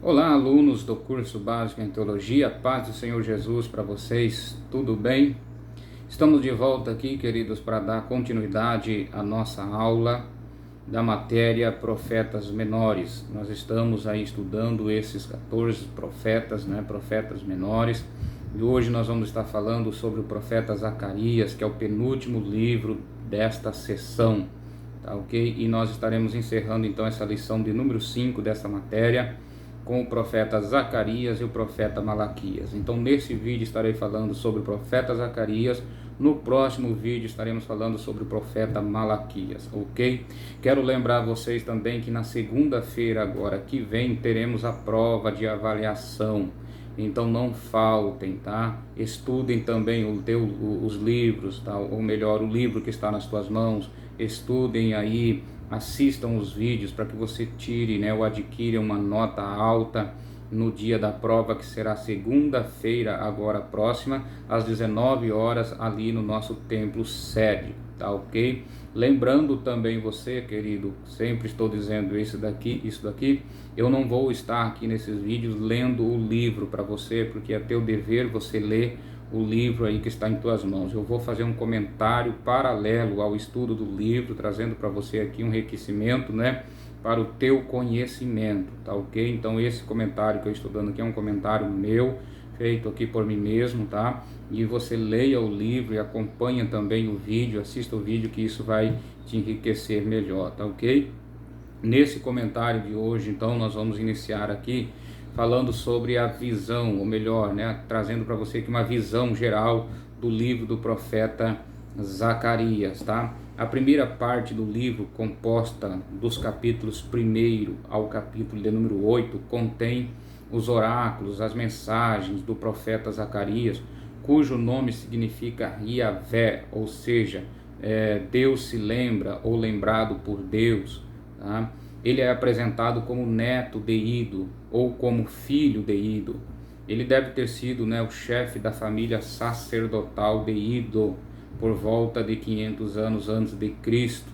Olá, alunos do curso básico em Teologia, paz do Senhor Jesus para vocês, tudo bem? Estamos de volta aqui, queridos, para dar continuidade à nossa aula da matéria Profetas Menores. Nós estamos aí estudando esses 14 profetas, profetas menores, e hoje nós vamos estar falando sobre o profeta Zacarias, que é o penúltimo livro desta sessão, tá ok? E nós estaremos encerrando então essa lição de número 5 dessa matéria, com o profeta Zacarias e o profeta Malaquias. Então nesse vídeo estarei falando sobre o profeta Zacarias, no próximo vídeo estaremos falando sobre o profeta Malaquias, ok? Quero lembrar vocês também que na segunda-feira agora que vem teremos a prova de avaliação, então não faltem, tá? Estudem também os livros, tá? Ou melhor, o livro que está nas tuas mãos, estudem aí, assistam os vídeos para que você tire, ou adquira uma nota alta no dia da prova, que será segunda-feira agora próxima, às 19 horas, ali no nosso templo sede, tá ok? Lembrando também você, querido, sempre estou dizendo isso daqui, eu não vou estar aqui nesses vídeos lendo o livro para você, porque é teu dever você ler o livro aí que está em tuas mãos. Eu vou fazer um comentário paralelo ao estudo do livro, trazendo para você aqui um enriquecimento, para o teu conhecimento, tá ok? Então esse comentário que eu estou dando aqui é um comentário meu, feito aqui por mim mesmo, tá? E você leia o livro e acompanha também o vídeo, assista o vídeo, que isso vai te enriquecer melhor, tá ok? Nesse comentário de hoje, então, nós vamos iniciar aqui falando sobre a visão, ou melhor, trazendo para você aqui uma visão geral do livro do profeta Zacarias, tá? A primeira parte do livro, composta dos capítulos 1 ao capítulo de número 8, contém os oráculos, as mensagens do profeta Zacarias, cujo nome significa Yahvé, ou seja, Deus se lembra ou lembrado por Deus, tá? Ele é apresentado como neto de Ido ou como filho de Ido. Ele deve ter sido o chefe da família sacerdotal de Ido por volta de 500 anos antes de Cristo,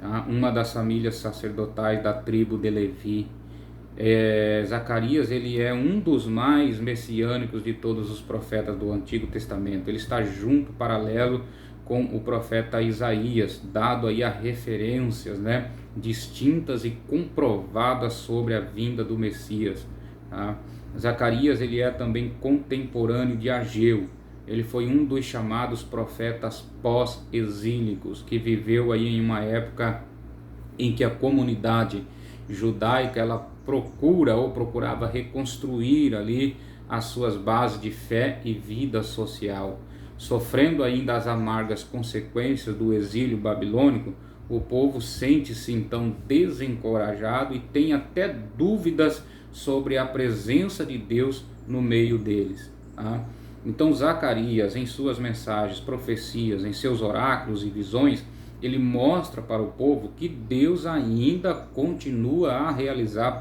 tá? Uma das famílias sacerdotais da tribo de Levi. Zacarias, ele é um dos mais messiânicos de todos os profetas do Antigo Testamento. Ele está junto, paralelo com o profeta Isaías, dado aí a referências, distintas e comprovadas sobre a vinda do Messias, tá? Zacarias, ele é também contemporâneo de Ageu. Ele foi um dos chamados profetas pós-exílicos, que viveu aí em uma época em que a comunidade judaica ela procurava reconstruir ali as suas bases de fé e vida social. Sofrendo ainda as amargas consequências do exílio babilônico, o povo sente-se então desencorajado e tem até dúvidas sobre a presença de Deus no meio deles, tá? Então Zacarias, em suas mensagens, profecias, em seus oráculos e visões, ele mostra para o povo que Deus ainda continua a realizar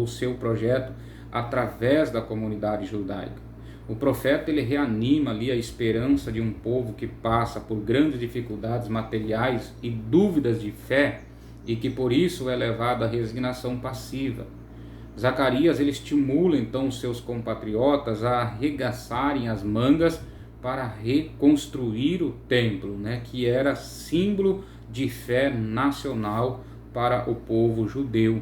seu projeto através da comunidade judaica. O profeta, ele reanima ali a esperança de um povo que passa por grandes dificuldades materiais e dúvidas de fé, e que por isso é levado à resignação passiva. Zacarias, ele estimula então os seus compatriotas a arregaçarem as mangas para reconstruir o templo, que era símbolo de fé nacional para o povo judeu.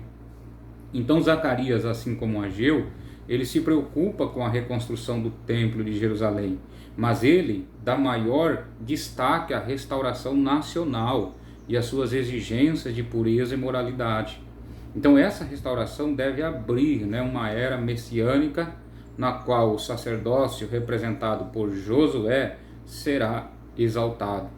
Então Zacarias, assim como Ageu, ele se preocupa com a reconstrução do templo de Jerusalém, mas ele dá maior destaque à restauração nacional e às suas exigências de pureza e moralidade. Então essa restauração deve abrir uma era messiânica, na qual o sacerdócio representado por Josué será exaltado,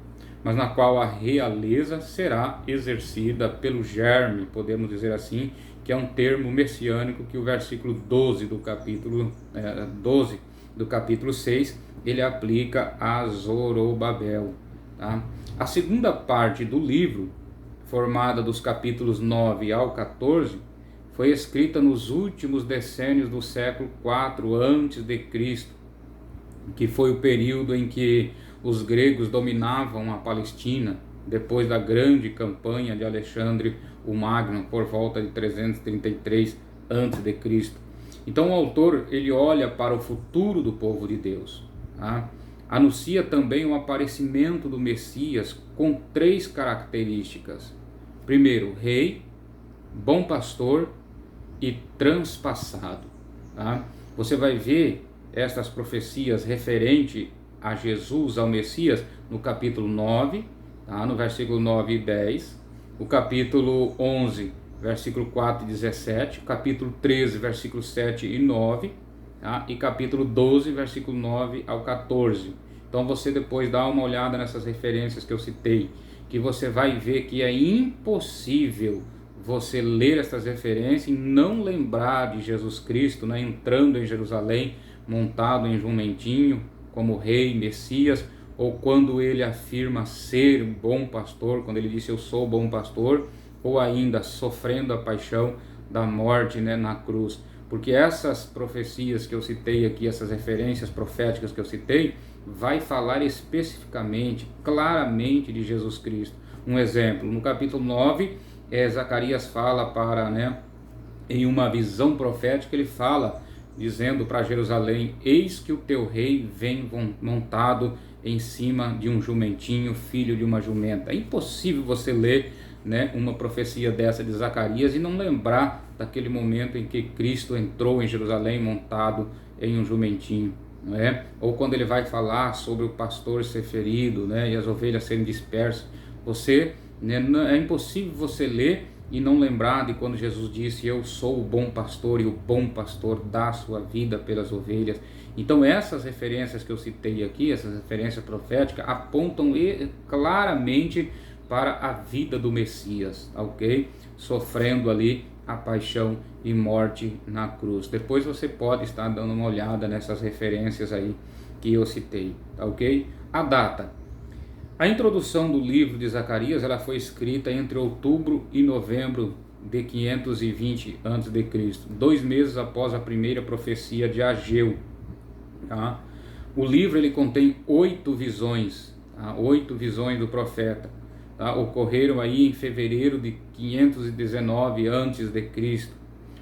mas na qual a realeza será exercida pelo germe, podemos dizer assim, que é um termo messiânico que o versículo 12 do capítulo 6, ele aplica a Zorobabel, tá? A segunda parte do livro, formada dos capítulos 9 ao 14, foi escrita nos últimos decênios do século 4 a.C., que foi o período em que os gregos dominavam a Palestina, depois da grande campanha de Alexandre o Magno, por volta de 333 antes de Cristo. Então o autor ele olha para o futuro do povo de Deus, tá? Anuncia também o aparecimento do Messias com 3 características. Primeiro, rei, bom pastor e transpassado, tá? Você vai ver estas profecias referente a Jesus, ao Messias, no capítulo 9, tá? No versículo 9 e 10, o capítulo 11, versículo 4 e 17, o capítulo 13, versículos 7 e 9, tá? E capítulo 12, versículo 9 ao 14. Então você depois dá uma olhada nessas referências que eu citei, que você vai ver que é impossível você ler essas referências e não lembrar de Jesus Cristo, né, entrando em Jerusalém, montado em jumentinho, como rei, Messias, ou quando ele afirma ser um bom pastor, quando ele disse eu sou bom pastor, ou ainda sofrendo a paixão da morte, né, na cruz. Porque essas profecias que eu citei aqui, essas referências proféticas que eu citei, vai falar especificamente, claramente de Jesus Cristo. Um exemplo, no capítulo 9, Zacarias fala para, né, em uma visão profética, ele fala, dizendo para Jerusalém, eis que o teu rei vem montado em cima de um jumentinho, filho de uma jumenta. É impossível você ler, né, uma profecia dessa de Zacarias e não lembrar daquele momento em que Cristo entrou em Jerusalém montado em um jumentinho, não é? Ou quando ele vai falar sobre o pastor ser ferido, né, e as ovelhas serem dispersas. Você, né, é impossível você ler e não lembrar de quando Jesus disse eu sou o bom pastor e o bom pastor dá a sua vida pelas ovelhas. Então essas referências que eu citei aqui, essas referências proféticas, apontam claramente para a vida do Messias, ok? Sofrendo ali a paixão e morte na cruz. Depois você pode estar dando uma olhada nessas referências aí que eu citei, ok? A data. A introdução do livro de Zacarias ela foi escrita entre outubro e novembro de 520 a.C., 2 meses após a primeira profecia de Ageu. Tá? O livro ele contém 8 visões, tá? 8 visões do profeta. Tá? Ocorreram aí em fevereiro de 519 a.C.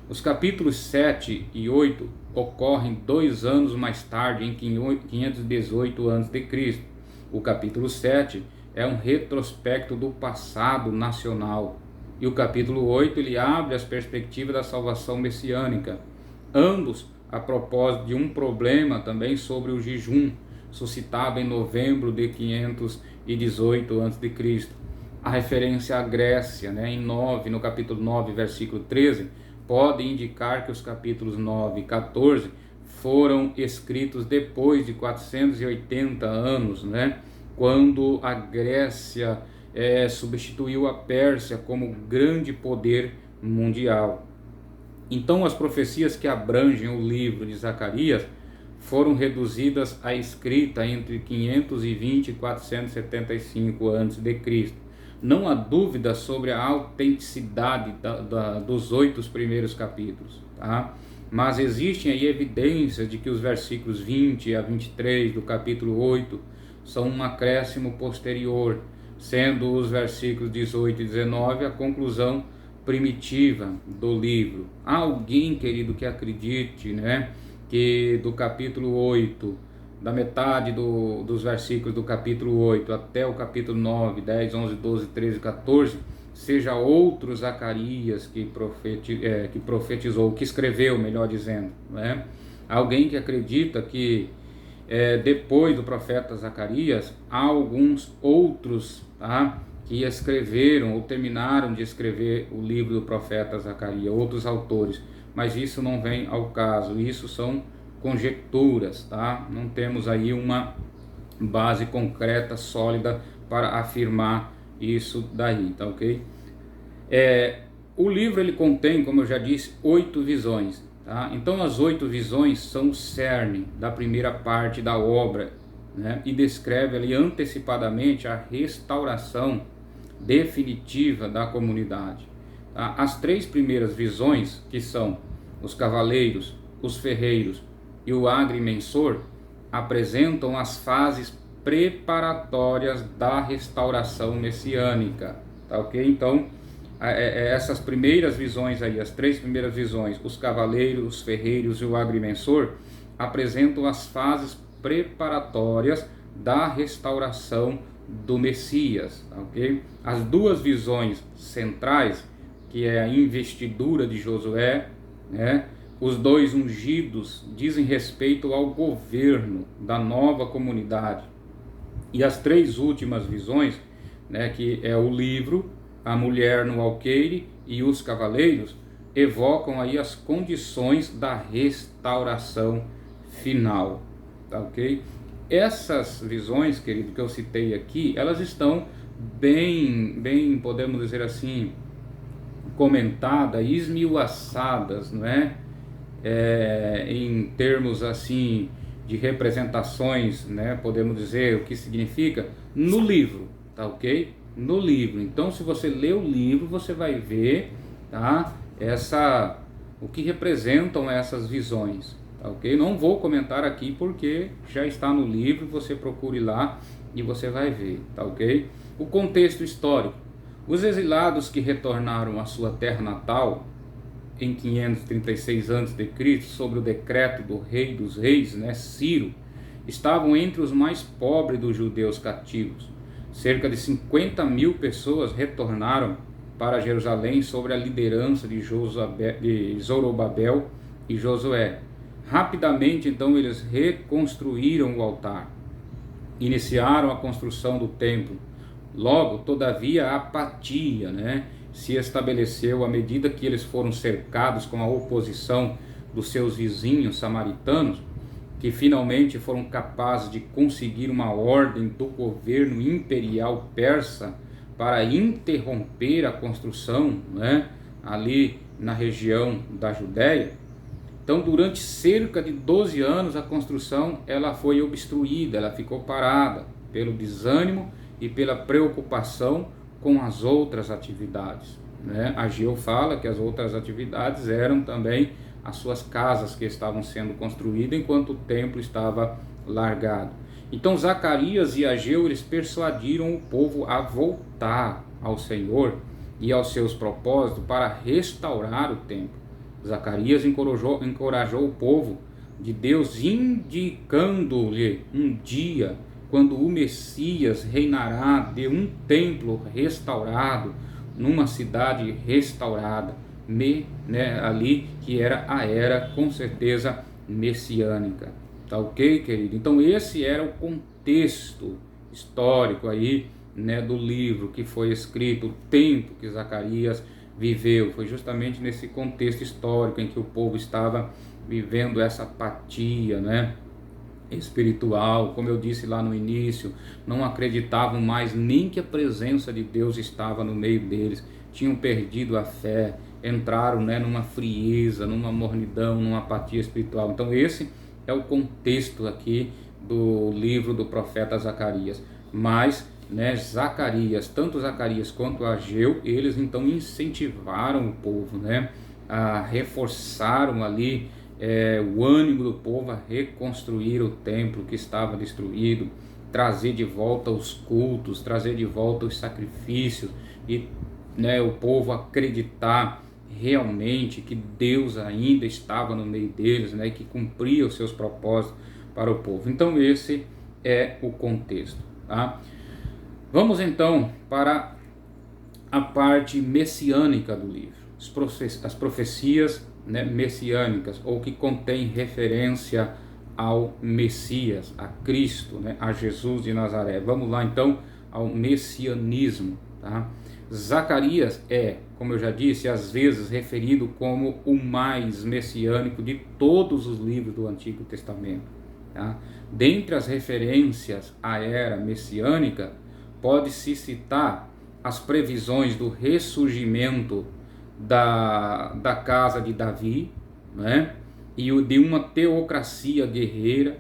Os capítulos 7 e 8 ocorrem 2 anos mais tarde, em 518 a.C. O capítulo 7 é um retrospecto do passado nacional. E o capítulo 8 ele abre as perspectivas da salvação messiânica. Ambos a propósito de um problema também sobre o jejum, suscitado em novembro de 518 a.C. A referência à Grécia, né, no capítulo 9, versículo 13, pode indicar que os capítulos 9 e 14 foram escritos depois de 480 anos, né, quando a Grécia substituiu a Pérsia como grande poder mundial. Então as profecias que abrangem o livro de Zacarias foram reduzidas à escrita entre 520 e 475 a.C. Não há dúvida sobre a autenticidade dos 8 primeiros capítulos, tá? Mas existem aí evidências de que os versículos 20 a 23 do capítulo 8 são um acréscimo posterior, sendo os versículos 18 e 19 a conclusão primitiva do livro. Há alguém, querido, que acredite, né, que do capítulo 8, da metade dos versículos do capítulo 8 até o capítulo 9, 10, 11, 12, 13 e 14, seja outro Zacarias que profetizou, que escreveu, melhor dizendo, né? Alguém que acredita que depois do profeta Zacarias, há alguns outros, tá, que escreveram ou terminaram de escrever o livro do profeta Zacarias, outros autores, mas isso não vem ao caso, isso são conjecturas, tá? Não temos aí uma base concreta, sólida para afirmar isso daí, tá ok? O livro ele contém, como eu já disse, 8 visões, tá? Então as 8 visões são o cerne da primeira parte da obra, né? E descreve ali antecipadamente a restauração definitiva da comunidade, tá? As 3 primeiras visões, que são os cavaleiros, os ferreiros e o agrimensor, apresentam as fases preparatórias da restauração messiânica, tá ok? Então essas primeiras visões aí, as 3 primeiras visões, os cavaleiros, os ferreiros e o agrimensor, apresentam as fases preparatórias da restauração do Messias, ok? As 2 visões centrais, que é a investidura de Josué, né? Os 2 ungidos dizem respeito ao governo da nova comunidade. E as 3 últimas visões, né, que é o livro, a mulher no alqueire e os cavaleiros, evocam aí as condições da restauração final, tá, ok? Essas visões, querido, que eu citei aqui, elas estão bem, podemos dizer assim, comentadas, esmiuçadas, não é? Em termos assim de representações, né? Podemos dizer o que significa no livro, tá, ok? No livro. Então, se você ler o livro, você vai ver, tá? O que representam essas visões, tá, ok? Não vou comentar aqui porque já está no livro, você procure lá e você vai ver, tá, ok? O contexto histórico. Os exilados que retornaram à sua terra natal em 536 a.C., sobre o decreto do rei dos reis, né, Ciro, estavam entre os mais pobres dos judeus cativos. Cerca de 50.000 pessoas retornaram para Jerusalém sob a liderança de Zorobabel e Josué. Rapidamente, então, eles reconstruíram o altar, iniciaram a construção do templo. Logo, todavia, a apatia, né, se estabeleceu à medida que eles foram cercados com a oposição dos seus vizinhos samaritanos, que finalmente foram capazes de conseguir uma ordem do governo imperial persa para interromper a construção, né, ali na região da Judéia. Então, durante cerca de 12 anos, a construção ela foi obstruída, ela ficou parada pelo desânimo e pela preocupação com as outras atividades, né? Ageu fala que as outras atividades eram também as suas casas que estavam sendo construídas enquanto o templo estava largado. Então Zacarias e Ageu, eles persuadiram o povo a voltar ao Senhor e aos seus propósitos para restaurar o templo. Zacarias encorajou o povo de Deus, indicando-lhe um dia quando o Messias reinará de um templo restaurado, numa cidade restaurada, ali que era a era, com certeza, messiânica. Tá ok, querido? Então esse era o contexto histórico aí, né, do livro que foi escrito, o tempo que Zacarias viveu. Foi justamente nesse contexto histórico em que o povo estava vivendo essa apatia, né, espiritual. Como eu disse lá no início, não acreditavam mais nem que a presença de Deus estava no meio deles, tinham perdido a fé, entraram, né, numa frieza, numa mornidão, numa apatia espiritual. Então esse é o contexto aqui do livro do profeta Zacarias. Mas, né, Zacarias, tanto Zacarias quanto Ageu, eles então incentivaram o povo, né, reforçaram ali o ânimo do povo a reconstruir o templo que estava destruído, trazer de volta os cultos, trazer de volta os sacrifícios e, né, o povo acreditar realmente que Deus ainda estava no meio deles, né, que cumpria os seus propósitos para o povo. Então esse é o contexto, tá? Vamos então para a parte messiânica do livro, as profecias, né, messiânicas, ou que contém referência ao Messias, a Cristo, né, a Jesus de Nazaré. Vamos lá então ao messianismo, tá? Zacarias é, como eu já disse, às vezes referido como o mais messiânico de todos os livros do Antigo Testamento, tá? Dentre as referências à era messiânica, pode-se citar as previsões do ressurgimento da casa de Davi, né? E de uma teocracia guerreira,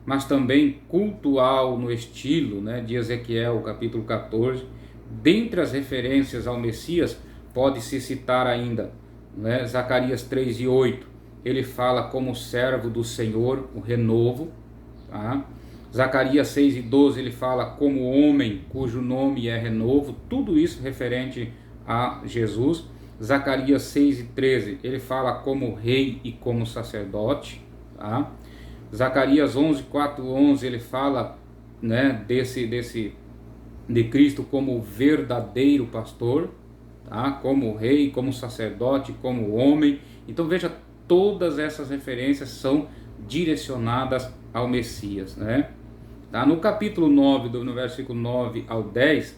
mas também cultual no estilo, né, de Ezequiel, capítulo 14. Dentre as referências ao Messias, pode-se citar ainda, né, Zacarias 3 e 8, ele fala como servo do Senhor, o renovo, tá? Zacarias 6 e 12, ele fala como homem cujo nome é renovo. Tudo isso referente a Jesus. Zacarias 6:13, ele fala como rei e como sacerdote, tá? Zacarias 11:4-11, ele fala, né, de Cristo como verdadeiro pastor, tá? Como rei, como sacerdote, como homem. Então veja, todas essas referências são direcionadas ao Messias, né? Tá? No capítulo 9, no versículo 9 ao 10,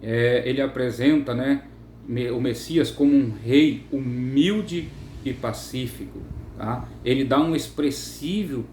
ele apresenta, né, o Messias como um rei humilde e pacífico, tá? Ele dá um expressivo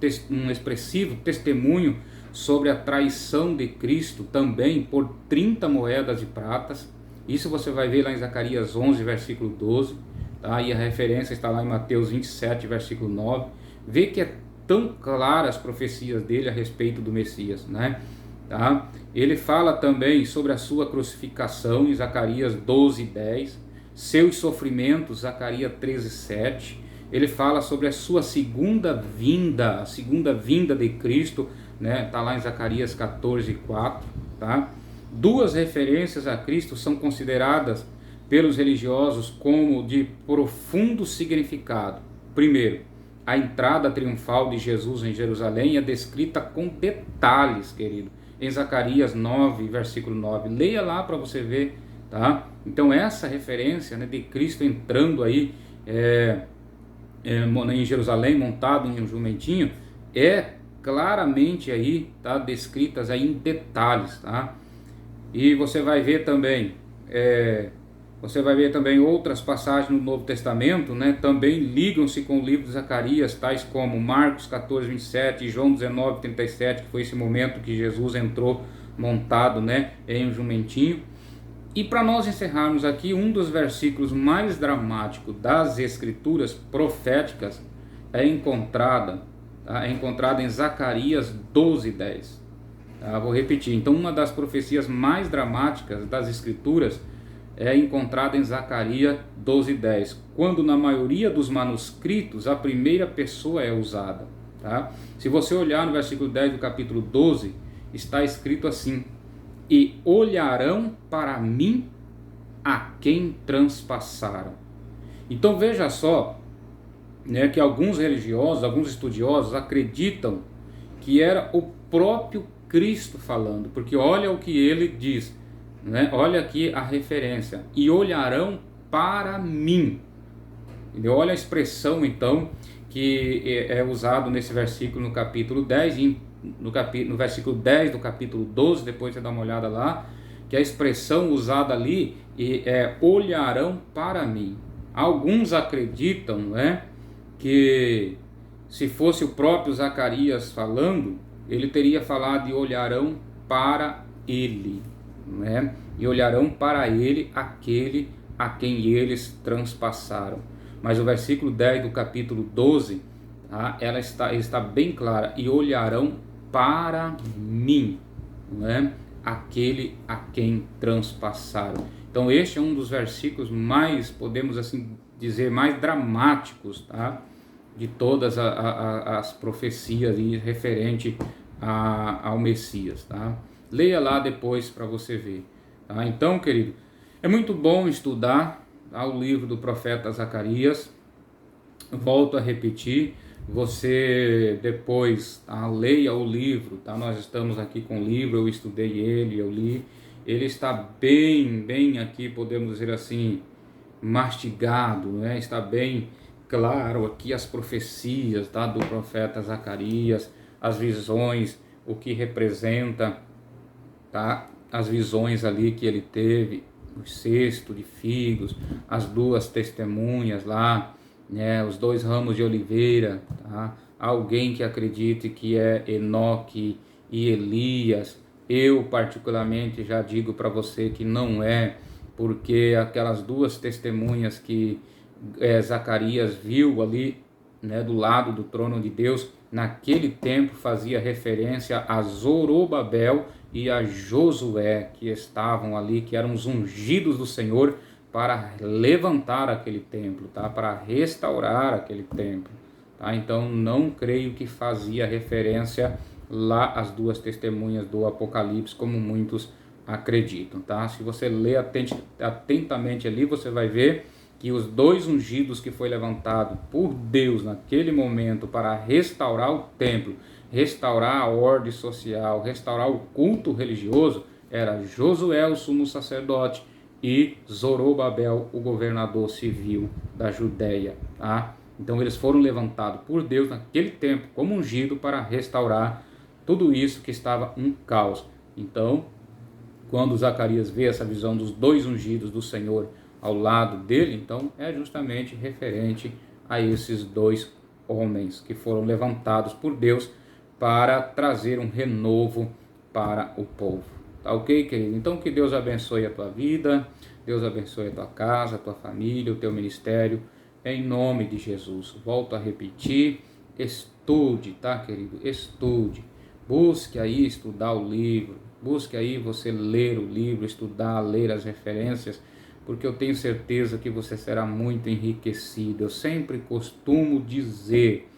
testemunho sobre a traição de Cristo também por 30 moedas de pratas. Isso você vai ver lá em Zacarias 11, versículo 12, tá? E a referência está lá em Mateus 27, versículo 9. Vê que é tão claras as profecias dele a respeito do Messias, né? Tá? Ele fala também sobre a sua crucificação em Zacarias 12:10, seus sofrimentos, Zacarias 13:7. Ele fala sobre a sua segunda vinda, a segunda vinda de Cristo, né? Tá lá em Zacarias 14:4, tá? Duas referências a Cristo são consideradas pelos religiosos como de profundo significado. Primeiro, a entrada triunfal de Jesus em Jerusalém é descrita com detalhes, querido, em Zacarias 9, versículo 9. Leia lá para você ver, tá? Então essa referência, né, de Cristo entrando aí em Jerusalém, montado em um jumentinho, é claramente aí, tá, descritas aí em detalhes, tá? E você vai ver também outras passagens no Novo Testamento, né, também ligam-se com o livro de Zacarias, tais como Marcos 14:27 e João 19:37, que foi esse momento que Jesus entrou montado, né, em um jumentinho. E para nós encerrarmos aqui, um dos versículos mais dramáticos das escrituras proféticas é encontrada em Zacarias 12:10. Vou repetir. Então, uma das profecias mais dramáticas das escrituras é encontrada em Zacarias 12:10, quando na maioria dos manuscritos a primeira pessoa é usada, tá? Se você olhar no versículo 10 do capítulo 12, está escrito assim: e olharão para mim a quem transpassaram. Então veja só, né, que alguns religiosos, alguns estudiosos acreditam que era o próprio Cristo falando, porque olha o que ele diz, né? Olha aqui a referência: e olharão para mim. Entendeu? Olha a expressão então que é usado nesse versículo no capítulo 10 e no versículo 10 do capítulo 12, depois você dá uma olhada lá, que a expressão usada ali é olharão para mim. Alguns acreditam, né, que se fosse o próprio Zacarias falando, ele teria falado de olharão para ele, né? E olharão para ele aquele a quem eles transpassaram. Mas o versículo 10 do capítulo 12, tá? Ela está bem clara: e olharão para mim, né? Aquele a quem transpassaram. Então este é um dos versículos mais, podemos assim dizer, mais dramáticos, tá, de todas as profecias referente ao Messias, tá? Leia lá depois para você ver, tá? Então, querido, é muito bom estudar, tá, o livro do profeta Zacarias. Volto a repetir, você depois, tá, leia o livro, tá? Nós estamos aqui com o livro, eu estudei ele, eu li. Ele está bem aqui, podemos dizer assim, mastigado, né? Está bem claro aqui as profecias, tá, do profeta Zacarias, as visões, o que representa, tá, as visões ali que ele teve, o cesto de figos, as duas testemunhas lá, né, os dois ramos de oliveira, tá? Alguém que acredite que é Enoque e Elias. Eu particularmente já digo para você que não é, porque aquelas duas testemunhas que Zacarias viu ali, né, do lado do trono de Deus, naquele tempo fazia referência a Zorobabel e a Josué, que estavam ali, que eram os ungidos do Senhor para levantar aquele templo, tá? Para restaurar aquele templo, tá? Então não creio que fazia referência lá às duas testemunhas do Apocalipse, como muitos acreditam, tá? Se você ler atentamente ali, você vai ver que os 2 ungidos que foi levantado por Deus naquele momento para restaurar o templo, restaurar a ordem social, restaurar o culto religioso, era Josué, o sumo sacerdote, e Zorobabel, o governador civil da Judéia, tá? Então eles foram levantados por Deus naquele tempo como ungido para restaurar tudo isso que estava um caos. Então, quando Zacarias vê essa visão dos 2 ungidos do Senhor ao lado dele, então é justamente referente a esses 2 homens que foram levantados por Deus para trazer um renovo para o povo. Tá ok, querido? Então que Deus abençoe a tua vida, Deus abençoe a tua casa, a tua família, o teu ministério, em nome de Jesus. Volto a repetir, estude, tá, querido? Estude. Busque aí estudar o livro, busque aí você ler o livro, estudar, ler as referências, porque eu tenho certeza que você será muito enriquecido. Eu sempre costumo dizer,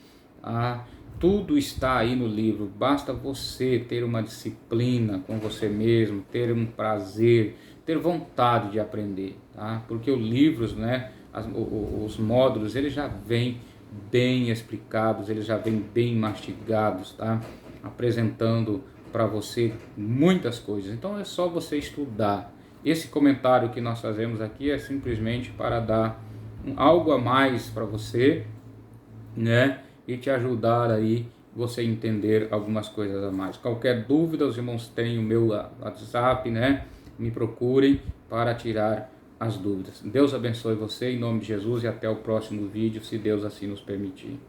tudo está aí no livro, basta você ter uma disciplina com você mesmo, ter um prazer, ter vontade de aprender, tá? Porque os livros, né, os módulos, eles já vêm bem explicados, eles já vêm bem mastigados, tá? Apresentando para você muitas coisas. Então é só você estudar. Esse comentário que nós fazemos aqui é simplesmente para dar algo a mais para você, né? E te ajudar aí você entender algumas coisas a mais. Qualquer dúvida, os irmãos têm o meu WhatsApp, né? Me procurem para tirar as dúvidas. Deus abençoe você em nome de Jesus e até o próximo vídeo, se Deus assim nos permitir.